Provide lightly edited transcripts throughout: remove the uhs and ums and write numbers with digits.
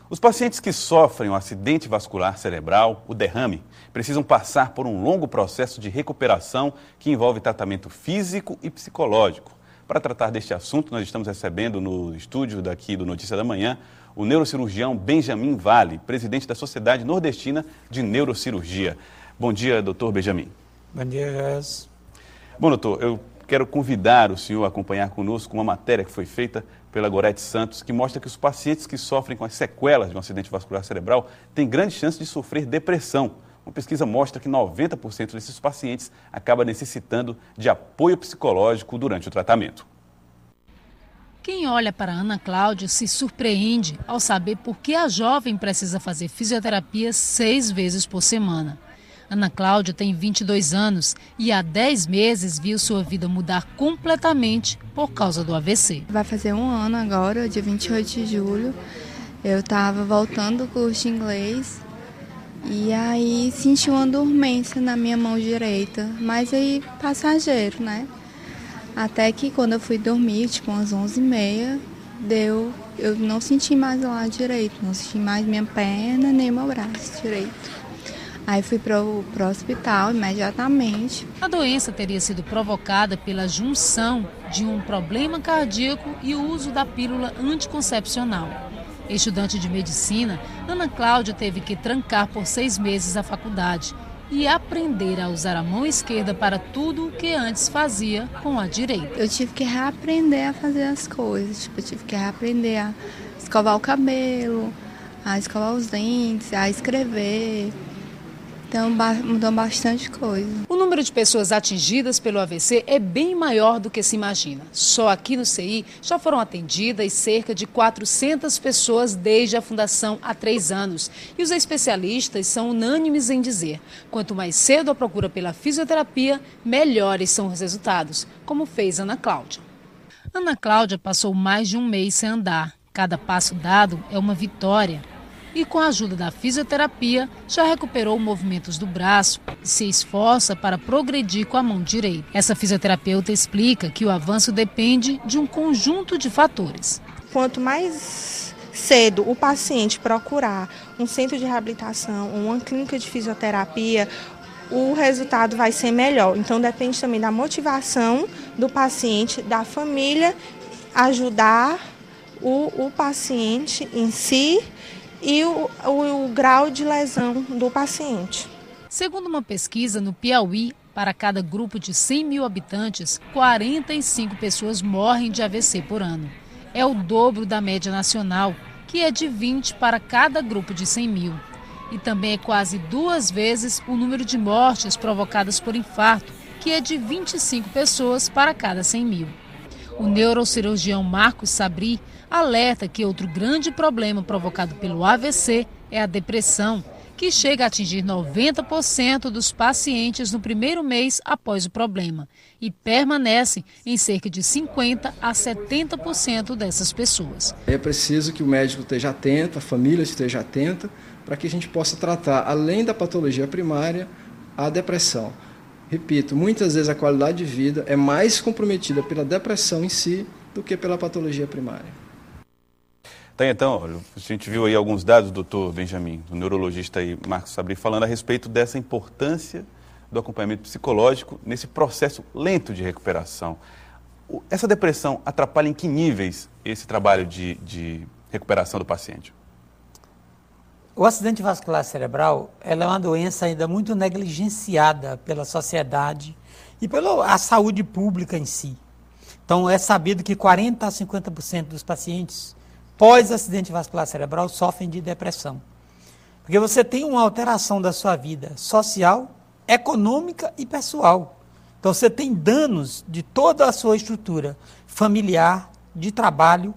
Os pacientes que sofrem um acidente vascular cerebral, o derrame, precisam passar por um longo processo de recuperação que envolve tratamento físico e psicológico. Para tratar deste assunto, nós estamos recebendo no estúdio daqui do Notícia da Manhã o neurocirurgião Benjamin Vale, presidente da Sociedade Nordestina de Neurocirurgia. Bom dia, doutor Benjamin. Bom dia, Jess. Bom, doutor, eu quero convidar o senhor a acompanhar conosco uma matéria que foi feita pela Gorete Santos, que mostra que os pacientes que sofrem com as sequelas de um acidente vascular cerebral têm grande chance de sofrer depressão. Uma pesquisa mostra que 90% desses pacientes acaba necessitando de apoio psicológico durante o tratamento. Quem olha para Ana Cláudia se surpreende ao saber por que a jovem precisa fazer fisioterapia 6 vezes por semana. Ana Cláudia tem 22 anos e há 10 meses viu sua vida mudar completamente por causa do AVC. Vai fazer 1 ano agora, dia 28 de julho. Eu estava voltando do curso de inglês e aí senti uma dormência na minha mão direita, mas aí passageiro, né? Até que quando eu fui dormir, tipo umas 11h30, eu não senti mais o lado direito, não senti mais minha perna nem meu braço direito. Aí fui para o hospital imediatamente. A doença teria sido provocada pela junção de um problema cardíaco e o uso da pílula anticoncepcional. Estudante de medicina, Ana Cláudia teve que trancar por 6 meses a faculdade e aprender a usar a mão esquerda para tudo o que antes fazia com a direita. Eu tive que reaprender a fazer as coisas, eu tive que reaprender a escovar o cabelo, a escovar os dentes, a escrever. Então mudou bastante coisa. O número de pessoas atingidas pelo AVC é bem maior do que se imagina. Só aqui no CI já foram atendidas cerca de 400 pessoas desde a fundação há 3 anos. E os especialistas são unânimes em dizer: quanto mais cedo a procura pela fisioterapia, melhores são os resultados, como fez Ana Cláudia. Ana Cláudia passou mais de 1 mês sem andar. Cada passo dado é uma vitória. E com a ajuda da fisioterapia, já recuperou movimentos do braço e se esforça para progredir com a mão direita. Essa fisioterapeuta explica que o avanço depende de um conjunto de fatores. Quanto mais cedo o paciente procurar um centro de reabilitação, uma clínica de fisioterapia, o resultado vai ser melhor. Então depende também da motivação do paciente, da família, ajudar o paciente em si, e o grau de lesão do paciente. Segundo uma pesquisa no Piauí, para cada grupo de 100 mil habitantes, 45 pessoas morrem de AVC por ano. É o dobro da média nacional, que é de 20 para cada grupo de 100 mil. E também é quase 2 vezes o número de mortes provocadas por infarto, que é de 25 pessoas para cada 100 mil. O neurocirurgião Marcos Sabri alerta que outro grande problema provocado pelo AVC é a depressão, que chega a atingir 90% dos pacientes no primeiro mês após o problema e permanece em cerca de 50% a 70% dessas pessoas. É preciso que o médico esteja atento, a família esteja atenta, para que a gente possa tratar, além da patologia primária, a depressão. Repito, muitas vezes a qualidade de vida é mais comprometida pela depressão em si do que pela patologia primária. Tá, então, a gente viu aí alguns dados, doutor Benjamin, do neurologista aí, Marcos Sabri, falando a respeito dessa importância do acompanhamento psicológico nesse processo lento de recuperação. Essa depressão atrapalha em que níveis esse trabalho de recuperação do paciente? O acidente vascular cerebral ela é uma doença ainda muito negligenciada pela sociedade e pela saúde pública em si. Então, é sabido que 40% a 50% dos pacientes pós-acidente vascular cerebral sofrem de depressão. Porque você tem uma alteração da sua vida social, econômica e pessoal. Então, você tem danos de toda a sua estrutura familiar, de trabalho,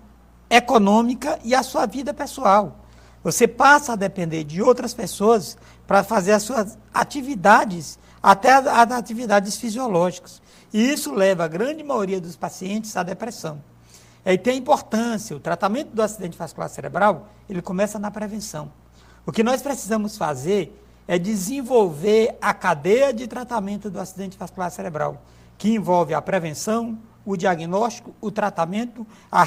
econômica e a sua vida pessoal. Você passa a depender de outras pessoas para fazer as suas atividades, até as atividades fisiológicas. E isso leva a grande maioria dos pacientes à depressão. Aí tem a importância, o tratamento do acidente vascular cerebral, ele começa na prevenção. O que nós precisamos fazer é desenvolver a cadeia de tratamento do acidente vascular cerebral, que envolve a prevenção, o diagnóstico, o tratamento, a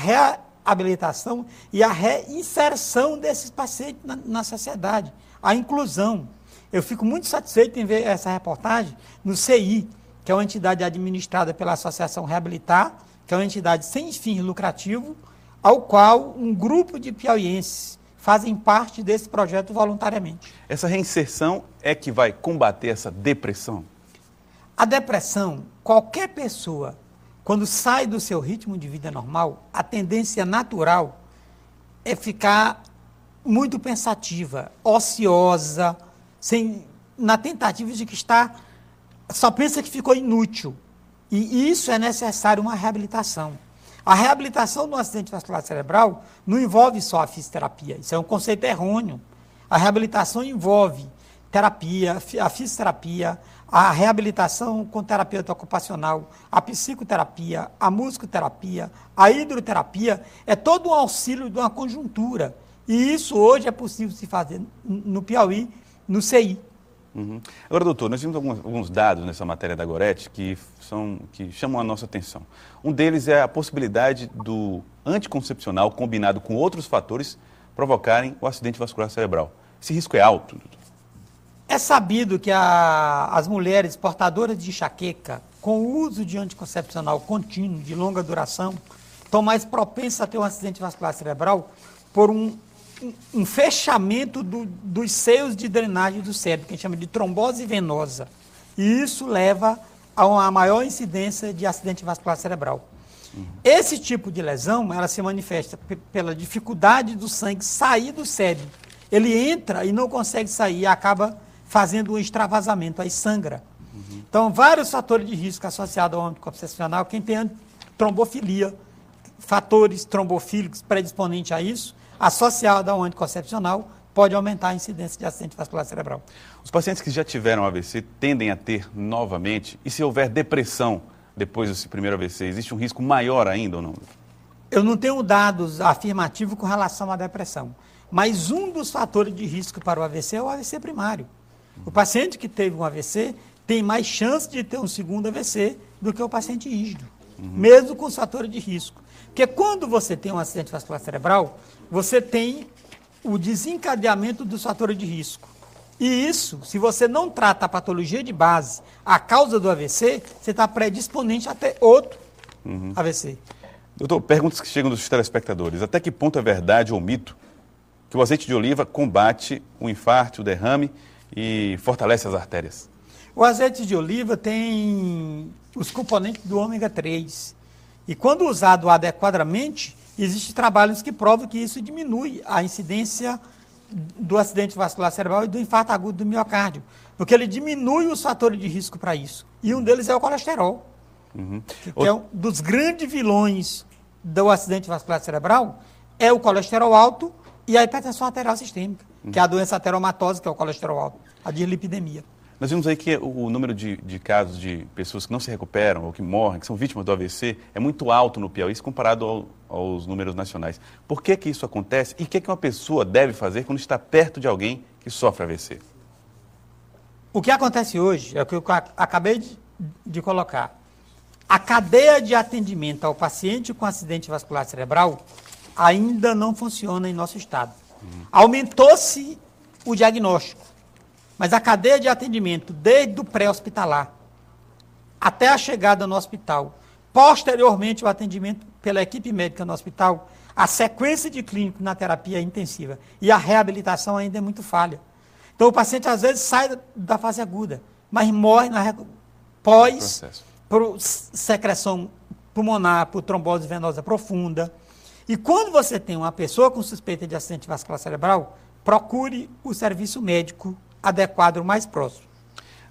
reabilitação e a reinserção desses pacientes na sociedade, a inclusão. Eu fico muito satisfeito em ver essa reportagem no CI, que é uma entidade administrada pela Associação Reabilitar, que é uma entidade sem fins lucrativos, ao qual um grupo de piauienses fazem parte desse projeto voluntariamente. Essa reinserção é que vai combater essa depressão? A depressão, qualquer pessoa, quando sai do seu ritmo de vida normal, a tendência natural é ficar muito pensativa, ociosa, na tentativa de que só pensa que ficou inútil. E isso é necessário uma reabilitação. A reabilitação do acidente vascular cerebral não envolve só a fisioterapia, isso é um conceito errôneo. A reabilitação envolve terapia, a fisioterapia, a reabilitação com terapeuta ocupacional, a psicoterapia, a musicoterapia, a hidroterapia, é todo um auxílio de uma conjuntura. E isso hoje é possível se fazer no Piauí, no CI. Uhum. Agora, doutor, nós temos alguns dados nessa matéria da Goretti que chamam a nossa atenção. Um deles é a possibilidade do anticoncepcional combinado com outros fatores provocarem o acidente vascular cerebral. Esse risco é alto, doutor? É sabido que as mulheres portadoras de enxaqueca, com o uso de anticoncepcional contínuo, de longa duração, estão mais propensas a ter um acidente vascular cerebral por um fechamento dos seios de drenagem do cérebro, que a gente chama de trombose venosa. E isso leva a uma maior incidência de acidente vascular cerebral. Esse tipo de lesão, ela se manifesta pela dificuldade do sangue sair do cérebro. Ele entra e não consegue sair e acaba fazendo um extravasamento, aí sangra. Então, vários fatores de risco associados ao anticoncepcional, quem tem trombofilia, fatores trombofílicos predisponentes a isso, associado ao anticoncepcional, pode aumentar a incidência de acidente vascular cerebral. Os pacientes que já tiveram AVC tendem a ter novamente, e se houver depressão depois desse primeiro AVC, existe um risco maior ainda ou não? Eu não tenho dados afirmativos com relação à depressão, mas um dos fatores de risco para o AVC é o AVC primário. O paciente que teve um AVC tem mais chance de ter um segundo AVC do que o paciente rígido, mesmo com os fatores de risco. Porque quando você tem um acidente vascular cerebral, você tem o desencadeamento dos fatores de risco. E isso, se você não trata a patologia de base, a causa do AVC, você está predisponente a ter outro AVC. Doutor, perguntas que chegam dos telespectadores. Até que ponto é verdade ou mito que o azeite de oliva combate o infarto, o derrame e fortalece as artérias? O azeite de oliva tem os componentes do ômega 3. E quando usado adequadamente, existem trabalhos que provam que isso diminui a incidência do acidente vascular cerebral e do infarto agudo do miocárdio, porque ele diminui os fatores de risco para isso. E um deles é o colesterol, que é um dos grandes vilões do acidente vascular cerebral, é o colesterol alto e a hipertensão arterial sistêmica, que é a doença ateromatose, que é o colesterol alto, a dislipidemia. Nós vimos aí que o número de casos de pessoas que não se recuperam ou que morrem, que são vítimas do AVC, é muito alto no Piauí, comparado aos números nacionais. Por que isso acontece e o que uma pessoa deve fazer quando está perto de alguém que sofre AVC? O que acontece hoje é o que eu acabei de colocar. A cadeia de atendimento ao paciente com acidente vascular cerebral ainda não funciona em nosso estado. Aumentou-se o diagnóstico, mas a cadeia de atendimento, desde o pré-hospitalar até a chegada no hospital, posteriormente o atendimento pela equipe médica no hospital, a sequência de clínico na terapia intensiva e a reabilitação ainda é muito falha. Então o paciente às vezes sai da fase aguda, mas morre pós por secreção pulmonar, por trombose venosa profunda. E quando você tem uma pessoa com suspeita de acidente vascular cerebral, procure o serviço médico adequado, o mais próximo.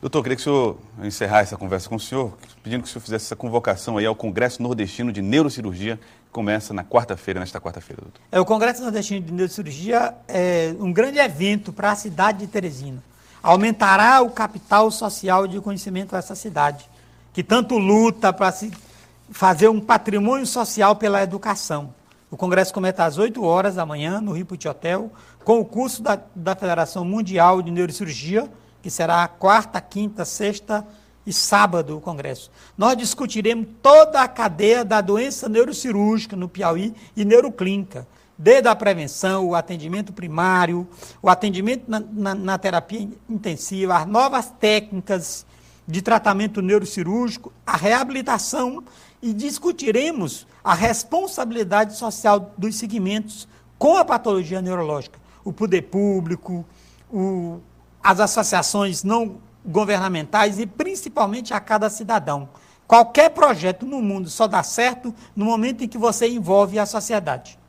Doutor, eu queria que o senhor encerrasse essa conversa com o senhor, pedindo que o senhor fizesse essa convocação aí ao Congresso Nordestino de Neurocirurgia, que começa nesta quarta-feira, doutor. O Congresso Nordestino de Neurocirurgia é um grande evento para a cidade de Teresina. Aumentará o capital social de conhecimento dessa cidade, que tanto luta para se fazer um patrimônio social pela educação. O Congresso começa às 8 horas da manhã, no Riputi Hotel, com o curso da Federação Mundial de Neurocirurgia, que será quarta, quinta, sexta e e sábado o congresso. Nós discutiremos toda a cadeia da doença neurocirúrgica no Piauí e neuroclínica, desde a prevenção, o atendimento primário, o atendimento na terapia intensiva, as novas técnicas de tratamento neurocirúrgico, a reabilitação, e discutiremos a responsabilidade social dos segmentos com a patologia neurológica, o poder público, as associações não governamentais e principalmente a cada cidadão. Qualquer projeto no mundo só dá certo no momento em que você envolve a sociedade.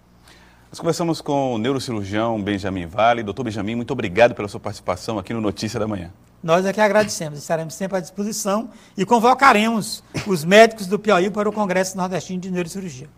Nós conversamos com o neurocirurgião Benjamin Vale. Doutor Benjamin, muito obrigado pela sua participação aqui no Notícia da Manhã. Nós é que agradecemos, estaremos sempre à disposição e convocaremos os médicos do Piauí para o Congresso Nordestino de Neurocirurgia.